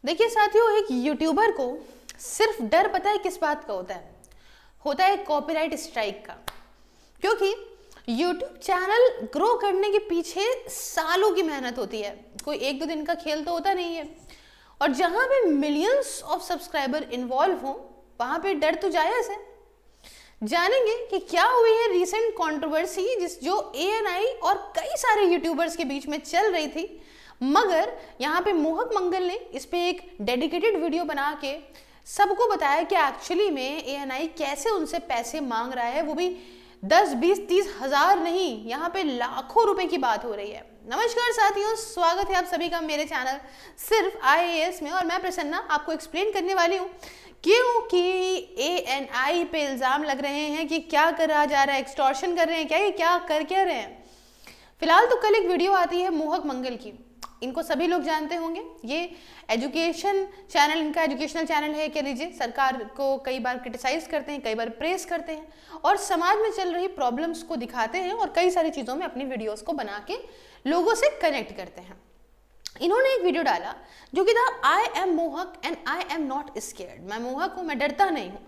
देखिए साथियों, एक यूट्यूबर को सिर्फ डर पता है किस बात का होता है कॉपीराइट स्ट्राइक का। क्योंकि यूट्यूब चैनल ग्रो करने के पीछे सालों की मेहनत होती है, कोई एक दो दिन का खेल तो होता नहीं है। और जहां पे मिलियंस ऑफ सब्सक्राइबर इन्वॉल्व हो वहां पे डर तो जायज है। जानेंगे कि क्या हुई है रिसेंट कंट्रोवर्सी जो ANI और कई सारे यूट्यूबर्स के बीच में चल रही थी, मगर यहाँ पे मोहक मंगल ने इस पे एक डेडिकेटेड वीडियो बना के सबको बताया कि एक्चुअली में ANI कैसे उनसे पैसे मांग रहा है, वो भी 10, 20, 30 हजार नहीं, यहाँ पे लाखों रुपए की बात हो रही है। नमस्कार साथियों, स्वागत है आप सभी का मेरे चैनल सिर्फ IAS में। और मैं प्रसन्ना आपको एक्सप्लेन करने वाली हूँ क्योंकि ANI पे इल्जाम लग रहे हैं कि क्या करा जा रहा है, एक्सटॉर्शन कर रहे हैं क्या, ये क्या कर क्या रहे हैं। फिलहाल तो कल एक वीडियो आती है मोहक मंगल की, इनको सभी लोग जानते होंगे। ये एजुकेशन चैनल, इनका एजुकेशनल चैनल है कह लीजिए। सरकार को कई बार क्रिटिसाइज करते हैं, कई बार प्रेस करते हैं और समाज में चल रही प्रॉब्लम्स को दिखाते हैं और कई सारी चीज़ों में अपनी वीडियोस को बना के लोगों से कनेक्ट करते हैं। इन्होंने एक वीडियो डाला जो कि था आई एम मोहक and I am not scared. मैं मोहक हूँ, मैं डरता नहीं हूँ।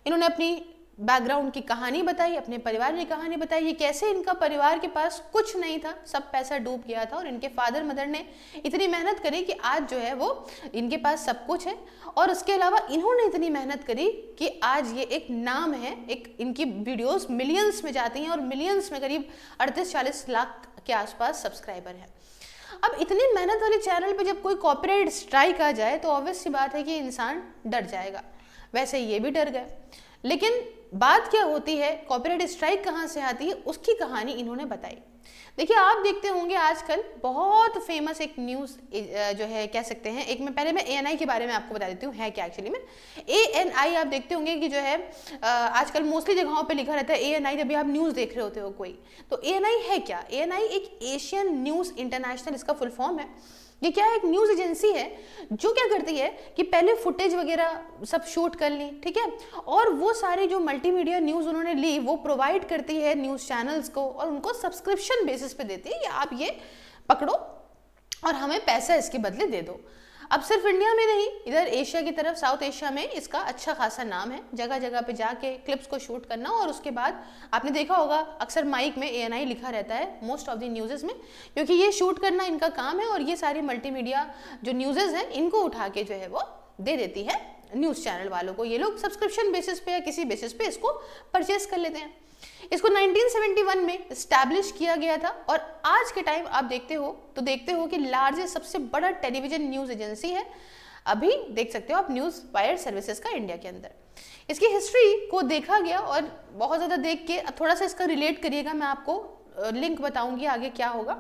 इन्होंने अपनी बैकग्राउंड की कहानी बताई, अपने परिवार की कहानी बताई, ये कैसे इनका परिवार के पास कुछ नहीं था, सब पैसा डूब गया था और इनके फादर मदर ने इतनी मेहनत करी कि आज जो है वो इनके पास सब कुछ है। और उसके अलावा इन्होंने इतनी मेहनत करी कि आज ये एक नाम है, एक इनकी वीडियोस मिलियंस में जाती हैं और मिलियंस में करीब 38-40 लाख के आसपास सब्सक्राइबर हैं। अब इतनी मेहनत वाले चैनल पे जब कोई कॉपीराइट स्ट्राइक आ जाए तो ऑब्वियस सी बात है कि इंसान डर जाएगा। वैसे ये भी डर गए, लेकिन बात क्या होती है, कॉपीराइट स्ट्राइक कहाँ से आती है, उसकी कहानी इन्होंने बताई। देखिए, आप देखते होंगे आजकल बहुत फेमस एक न्यूज़ जो है कह सकते हैं, एक में पहले मैं ANI के बारे में आपको बता देती हूँ है क्या एक्चुअली में। ANI आप देखते होंगे कि जो है आजकल मोस्टली जगहों पे लिखा रहता है ANI, जब भी आप न्यूज़ देख रहे होते हो कोई, तो ANI है क्या। ANI एक एशियन न्यूज़ इंटरनेशनल इसका फुल फॉर्म है। ये क्या है, एक न्यूज़ एजेंसी है जो क्या करती है कि पहले फुटेज वगैरह सब शूट कर ली, ठीक है, और वो सारे जो मल्टीमीडिया न्यूज़ उन्होंने ली वो प्रोवाइड करती है न्यूज़ चैनल्स को और उनको सब्सक्रिप्शन बेसिस पे देती है कि आप ये पकड़ो और हमें पैसा इसके बदले दे दो। अब सिर्फ इंडिया में नहीं, इधर एशिया की तरफ, साउथ एशिया में इसका अच्छा खासा नाम है। जगह जगह पे जाके क्लिप्स को शूट करना और उसके बाद आपने देखा होगा अक्सर माइक में ANI लिखा रहता है मोस्ट ऑफ द न्यूज़ में, क्योंकि ये शूट करना इनका काम है और ये सारी मल्टीमीडिया जो न्यूज़ हैं इनको उठा के जो है वो दे देती है न्यूज़ चैनल वालों को। ये लोग सब्सक्रिप्शन बेसिस पे या किसी बेसिस पे इसको परचेज कर लेते हैं। इसको 1971 में इस्टेब्लिश किया गया था और आज के टाइम आप देखते हो कि लार्जेस्ट, सबसे बड़ा टेलीविजन न्यूज़ एजेंसी है। अभी देख सकते हो आप न्यूज़ वायर सर्विसेज का इंडिया के अंदर। इसकी हिस्ट्री को देखा गया और बहुत ज़्यादा देख के थोड़ा सा इसका रिलेट करिएगा, मैं आपको लिंक बताऊंगी आगे क्या होगा।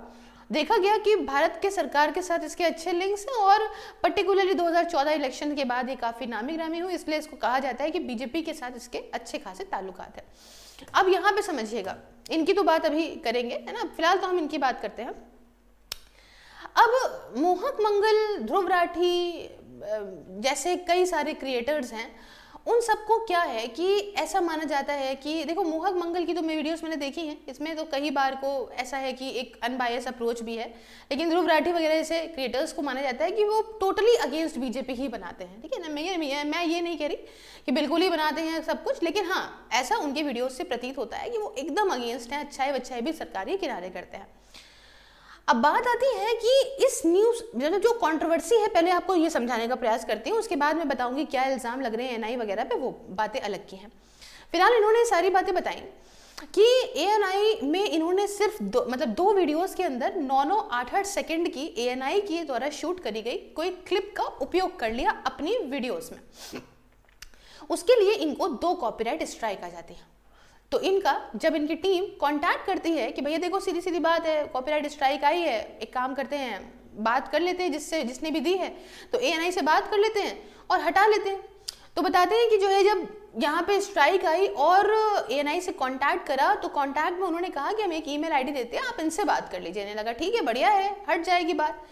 देखा गया कि भारत के सरकार के साथ इसके अच्छे लिंक्स हैं और पर्टिकुलरली 2014 इलेक्शन के बाद ये काफ़ी नामी ग्रामी हुई, इसलिए इसको कहा जाता है कि BJP के साथ इसके अच्छे खासे ताल्लुकात है। अब यहाँ पे समझिएगा, इनकी तो बात अभी करेंगे, है ना, फिलहाल तो हम इनकी बात करते हैं। अब मोहक मंगल, ध्रुव राठी जैसे कई सारे क्रिएटर्स हैं, उन सबको क्या है कि ऐसा माना जाता है कि देखो, मोहक मंगल की तो मैं वीडियोस मैंने देखी हैं, इसमें तो कई बार को ऐसा है कि एक अनबायस अप्रोच भी है, लेकिन ध्रुव राठी वगैरह जैसे क्रिएटर्स को माना जाता है कि वो टोटली अगेंस्ट BJP ही बनाते हैं, ठीक है ना। मैं ये नहीं कह रही कि बिल्कुल ही बनाते हैं सब कुछ, लेकिन हाँ, ऐसा उनके वीडियोज से प्रतीत होता है कि वो एकदम अगेंस्ट हैं, अच्छाई बच्चाई भी सरकारी किनारे करते हैं। अब बात आती है कि इस न्यूज़ जो कंट्रोवर्सी है, पहले आपको ये समझाने का प्रयास करती हूँ, उसके बाद मैं बताऊंगी क्या इल्ज़ाम लग रहे हैं ANI वगैरह पे, वो बातें अलग की हैं। फिलहाल इन्होंने सारी बातें बताई कि ANI में इन्होंने सिर्फ दो वीडियोस के अंदर 9-9, 8-8 सेकेंड की ANI के द्वारा शूट करी गई कोई क्लिप का उपयोग कर लिया अपनी वीडियोस में। उसके लिए इनको 2 कॉपीराइट स्ट्राइक आ जाती है। तो इनका जब इनकी टीम कांटेक्ट करती है कि भैया देखो, सीधी सीधी बात है, कॉपीराइट स्ट्राइक आई है, एक काम करते हैं, बात कर लेते हैं जिसने भी दी है, तो ANI से बात कर लेते हैं और हटा लेते हैं। तो बताते हैं कि जो है जब यहाँ पे स्ट्राइक आई और ANI से कांटेक्ट करा तो कांटेक्ट में उन्होंने कहा कि हम एक ईमेल आईडी देते हैं, आप इनसे बात कर लीजिए। लगा ठीक है, बढ़िया है, हट जाएगी बात।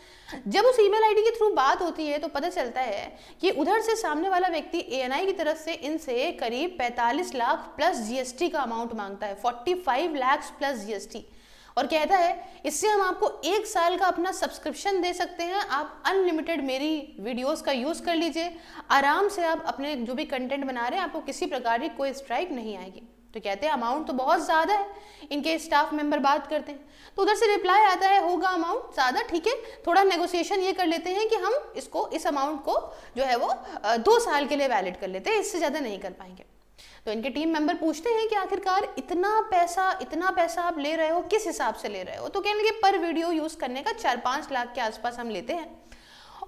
जब उस ईमेल आईडी के थ्रू बात होती है तो पता चलता है कि उधर से सामने वाला व्यक्ति ANI की तरफ से इनसे करीब 45 लाख प्लस GST का अमाउंट मांगता है, 45 लाख प्लस GST। और कहता है इससे हम आपको 1 साल का अपना सब्सक्रिप्शन दे सकते हैं, आप अनलिमिटेड मेरी वीडियोस का यूज़ कर लीजिए, आराम से आप अपने जो भी कंटेंट बना रहे हैं आपको किसी प्रकार की कोई स्ट्राइक नहीं आएगी। तो कहते हैं अमाउंट तो बहुत ज़्यादा है, इनके स्टाफ मेंबर बात करते हैं तो उधर से रिप्लाई आता है होगा अमाउंट ज़्यादा, ठीक है थोड़ा नेगोशिएशन ये कर लेते हैं कि हम इसको इस अमाउंट को जो है वो 2 साल के लिए वैलिड कर लेते हैं, इससे ज़्यादा नहीं कर पाएंगे। तो इनके टीम मेंबर पूछते हैं कि आखिरकार इतना पैसा आप ले रहे हो, किस हिसाब से ले रहे हो? तो कहने लगे पर वीडियो यूज़ करने का 4-5 लाख के आसपास हम लेते हैं,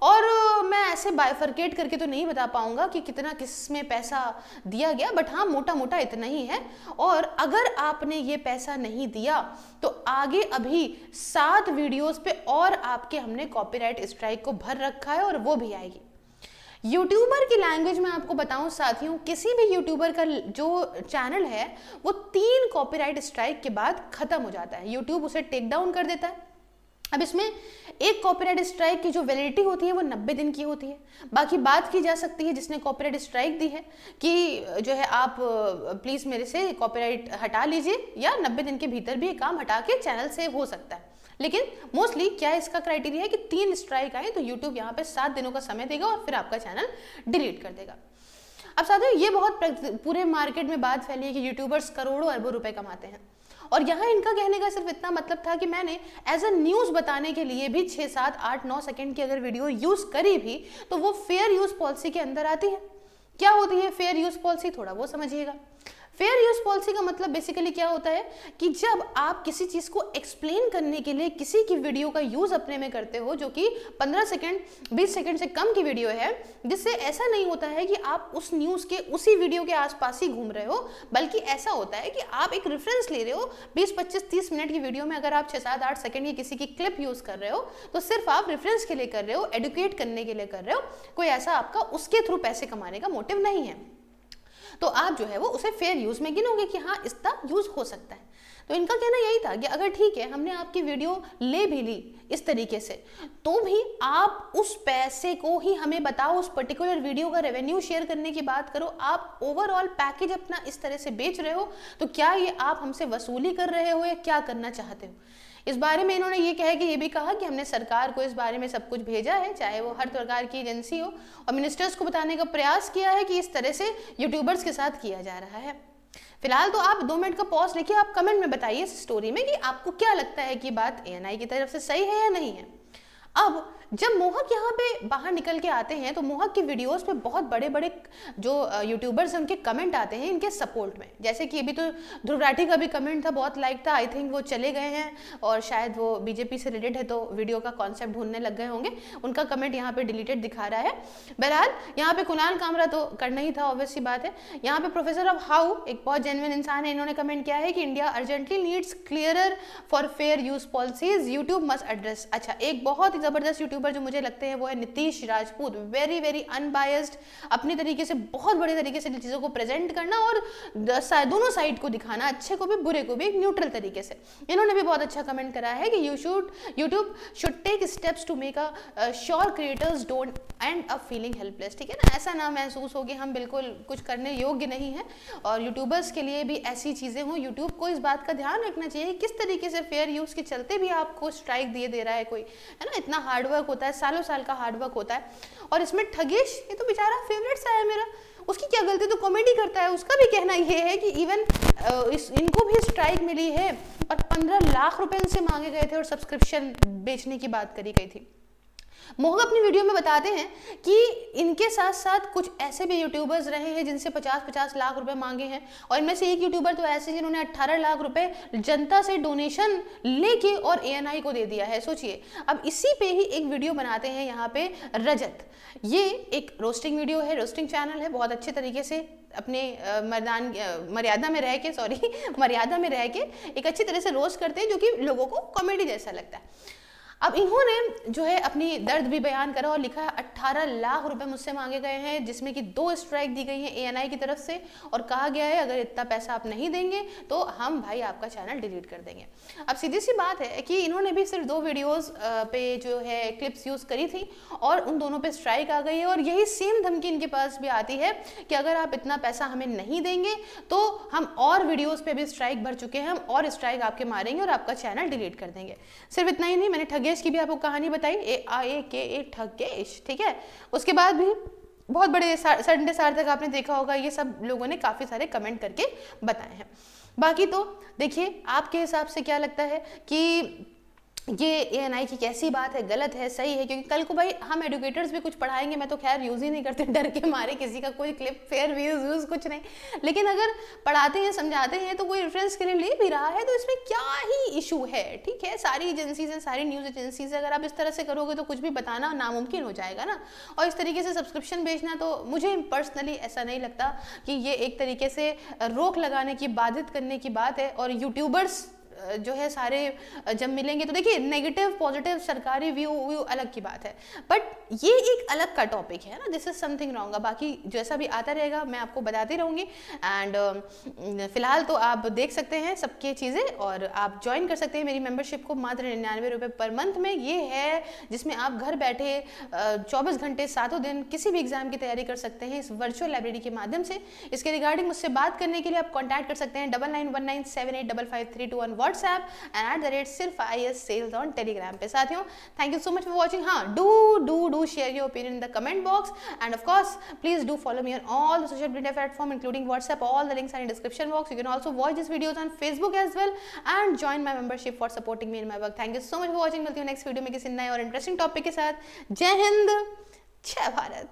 और मैं ऐसे बाइफरकेट करके तो नहीं बता पाऊंगा कि कितना किस में पैसा दिया गया, बट हाँ मोटा मोटा इतना ही है। और अगर आपने ये पैसा नहीं दिया तो आगे अभी 7 वीडियोस पे और आपके हमने कॉपीराइट स्ट्राइक को भर रखा है और वो भी आएगी। यूट्यूबर की लैंग्वेज में आपको बताऊं साथियों, किसी भी यूट्यूबर का जो चैनल है वो 3 कॉपीराइट स्ट्राइक के बाद खत्म हो जाता है, यूट्यूब उसे टेक डाउन कर देता है। अब इसमें एक कॉपीराइट स्ट्राइक की जो वैलिडिटी होती है वो 90 दिन की होती है। बाकी बात की जा सकती है जिसने कॉपीराइट स्ट्राइक दी है कि जो है आप प्लीज़ मेरे से कॉपीराइट हटा लीजिए, या 90 दिन के भीतर भी ये काम हटा के चैनल सेव हो सकता है। लेकिन मोस्टली क्या इसका क्राइटेरिया है कि 3 स्ट्राइक आए तो यूट्यूब यहाँ पे 7 दिनों का समय देगा और फिर आपका चैनल डिलीट कर देगा। अब साथियों ये बहुत पूरे मार्केट में बात फैली है कि यूट्यूबर्स करोड़ों अरबों रुपए कमाते हैं, और यहाँ इनका कहने का सिर्फ इतना मतलब था कि मैंने एज अ न्यूज़ बताने के लिए भी 6, 7, 8, 9 सेकंड की अगर वीडियो यूज़ करी भी तो वो फेयर यूज़ पॉलिसी के अंदर आती है। क्या होती है फेयर यूज़ पॉलिसी, थोड़ा वो समझिएगा। फेयर यूज पॉलिसी का मतलब बेसिकली क्या होता है कि जब आप किसी चीज को एक्सप्लेन करने के लिए किसी की वीडियो का यूज अपने में करते हो जो कि 15 सेकंड 20 सेकंड से कम की वीडियो है, जिससे ऐसा नहीं होता है कि आप उस न्यूज के उसी वीडियो के आसपास ही घूम रहे हो, बल्कि ऐसा होता है कि आप एक रेफरेंस ले रहे हो। 20, 25, 30 मिनट की वीडियो में अगर आप 6, 7, 8 सेकंड की किसी की क्लिप यूज कर रहे हो तो सिर्फ आप रेफरेंस के लिए कर रहे हो, एडुकेट करने के लिए कर रहे हो, कोई ऐसा आपका उसके थ्रू पैसे कमाने का मोटिव नहीं है। तो आप जो है वो उसे फेयर यूज में गिनोगे कि हाँ इसका यूज हो सकता है। तो इनका कहना यही था कि अगर ठीक है हमने आपकी वीडियो ले भी ली इस तरीके से, तो भी आप उस पैसे को ही हमें बताओ, उस पर्टिकुलर वीडियो का रेवेन्यू शेयर करने की बात करो। आप ओवरऑल पैकेज अपना इस तरह से बेच रहे हो तो क्या ये आप हमसे वसूली कर रहे हो या क्या करना चाहते हो? इस बारे में इन्होंने ये कहा कि ये भी कहा कि हमने सरकार को इस बारे में सब कुछ भेजा है, चाहे वो हर प्रकार की एजेंसी हो, और मिनिस्टर्स को बताने का प्रयास किया है कि इस तरह से यूट्यूबर्स के साथ किया जा रहा है। फिलहाल तो आप 2 मिनट का पॉज लेके आप कमेंट में बताइए इस स्टोरी में कि आपको क्या लगता है कि बात ANI की तरफ से सही है या नहीं है। अब जब मोहक यहाँ पे बाहर निकल के आते हैं तो मोहक की वीडियोस पे बहुत बड़े बड़े जो यूट्यूबर्स हैं उनके कमेंट आते हैं इनके सपोर्ट में। जैसे कि अभी तो ध्रुव राठी का भी कमेंट था, बहुत लाइक था। आई थिंक वो चले गए हैं और शायद वो बीजेपी से रिलेटेड है तो वीडियो का कॉन्सेप्ट ढूंढने लग गए होंगे, उनका कमेंट यहाँ पे डिलीटेड दिखा रहा है। बहरहाल यहाँ पे कुणाल कामरा तो करना ही था, ऑब्वियस सी बात है। यहाँ पे प्रोफेसर ऑफ हाउ एक बहुत जेन्युइन इंसान है, इन्होंने कमेंट किया है कि India urgently needs clearer for fair use policies, YouTube must address. अच्छा, एक बहुत ही जबरदस्त यूट्यूबर जो मुझे लगते हैं वो है Nitish Rajput, very very unbiased, अपनी तरीके से बहुत बड़े तरीके से चीज़ों को प्रेजेंट करना और दोनों साइड को दिखाना, अच्छे को भी बुरे को भी, एक न्यूट्रल तरीके से। इन्होंने भी बहुत अच्छा कमेंट करा है कि YouTube should take steps to make a sure creators don't end up feeling helpless. ठीक है ना, ऐसा ना महसूस हो कि हम बिल्कुल कुछ करने योग्य नहीं है, और यूट्यूबर्स के लिए भी ऐसी चीज़ें हों। यूट्यूब को इस बात का ध्यान रखना चाहिए किस तरीके से फेयर यूज़ के चलते भी आपको स्ट्राइक दे रहा है कोई, है ना। इतना हार्डवर्क होता है, सालों साल का हार्डवर्क होता है। और इसमें ठगेश, ये तो बेचारा फेवरेट सा है मेरा, उसकी क्या गलती, तो कॉमेडी करता है। उसका भी कहना ये है कि इवन इनको भी स्ट्राइक मिली है और 15 लाख रुपए इनसे मांगे गए थे और सब्सक्रिप्शन बेचने की बात करी गई थी। मोहक अपनी वीडियो में बताते हैं कि इनके साथ साथ कुछ ऐसे भी यूट्यूबर्स रहे हैं जिनसे 50-50 लाख रुपए मांगे हैं, और इनमें से एक यूट्यूबर तो ऐसे जिन्होंने 18 लाख रुपए जनता से डोनेशन लेके और ANI को दे दिया है। सोचिए, अब इसी पे ही एक वीडियो बनाते हैं यहाँ पे रजत। ये एक रोस्टिंग वीडियो है, रोस्टिंग चैनल है, बहुत अच्छे तरीके से अपने मर्यादा में रह के एक अच्छी तरह से रोस्ट करते हैं जो कि लोगों को कॉमेडी जैसा लगता है। अब इन्होंने जो है अपनी दर्द भी बयान करा और लिखा है 18 लाख रुपए मुझसे मांगे गए हैं, जिसमें कि 2 स्ट्राइक दी गई है ANI की तरफ से, और कहा गया है अगर इतना पैसा आप नहीं देंगे तो हम भाई आपका चैनल डिलीट कर देंगे। अब सीधी सी बात है कि इन्होंने भी सिर्फ 2 वीडियोस पे जो है क्लिप्स यूज करी थी और उन दोनों पे स्ट्राइक आ गई है, और यही सेम धमकी इनके पास भी आती है कि अगर आप इतना पैसा हमें नहीं देंगे तो हम और वीडियोस पे भी स्ट्राइक भर चुके हैं, हम और स्ट्राइक आपके मारेंगे और आपका चैनल डिलीट कर देंगे। सिर्फ इतना ही नहीं, मैंने ठगेश की भी आपको कहानी बताई, AIAKA ठगेश, ठीक है। उसके बाद भी बहुत बड़े संडे सार्थक आपने देखा होगा, ये सब लोगों ने काफी सारे कमेंट करके बताए हैं। बाकी तो देखिए आपके हिसाब से क्या लगता है कि ये ANI की कैसी बात है, गलत है, सही है? क्योंकि कल को भाई हम एडुकेटर्स भी कुछ पढ़ाएंगे, मैं तो खैर यूज़ ही नहीं करते डर के मारे किसी का कोई क्लिप फेयर व्यूज कुछ नहीं, लेकिन अगर पढ़ाते हैं समझाते हैं तो कोई रेफरेंस के लिए ले भी रहा है तो इसमें क्या ही इशू है, ठीक है। सारी एजेंसीज हैं, सारी न्यूज़ एजेंसीज, अगर आप इस तरह से करोगे तो कुछ भी बताना नामुमकिन हो जाएगा ना। और इस तरीके से सब्सक्रिप्शन बेचना तो मुझे पर्सनली ऐसा नहीं लगता कि ये एक तरीके से रोक लगाने की, बाधित करने की बात है। और यूट्यूबर्स जो है सारे जब मिलेंगे तो देखिए नेगेटिव पॉजिटिव सरकारी व्यू अलग की बात है, बट ये एक अलग का टॉपिक है ना, दिस इज समथिंग रॉन्ग। बाकी जैसा भी आता रहेगा मैं आपको बताती रहूँगी। एंड फिलहाल तो आप देख सकते हैं सबकी चीज़ें, और आप ज्वाइन कर सकते हैं मेरी मेंबरशिप को मात्र 99 रुपये पर मंथ में। ये है जिसमें आप घर बैठे 24 घंटे 7 दिन किसी भी एग्जाम की तैयारी कर सकते हैं इस वर्चुअल लाइब्रेरी के माध्यम से। इसके रिगार्डिंग मुझसे बात करने के लिए आप कॉन्टैक्ट कर सकते हैं 9919785532 WhatsApp and @SIRF sales on Telegram पे। साथियों thank you so much for watching. हाँ, do share your opinion in the comment box, and of course please do follow me on all the social media platform including WhatsApp. All the links are in description box. You can also watch these videos on Facebook as well and join my membership for supporting me in my work. Thank you so much for watching. मिलती हूँ next video में किसी नए और interesting topic के साथ। जय हिंद, जय भारत।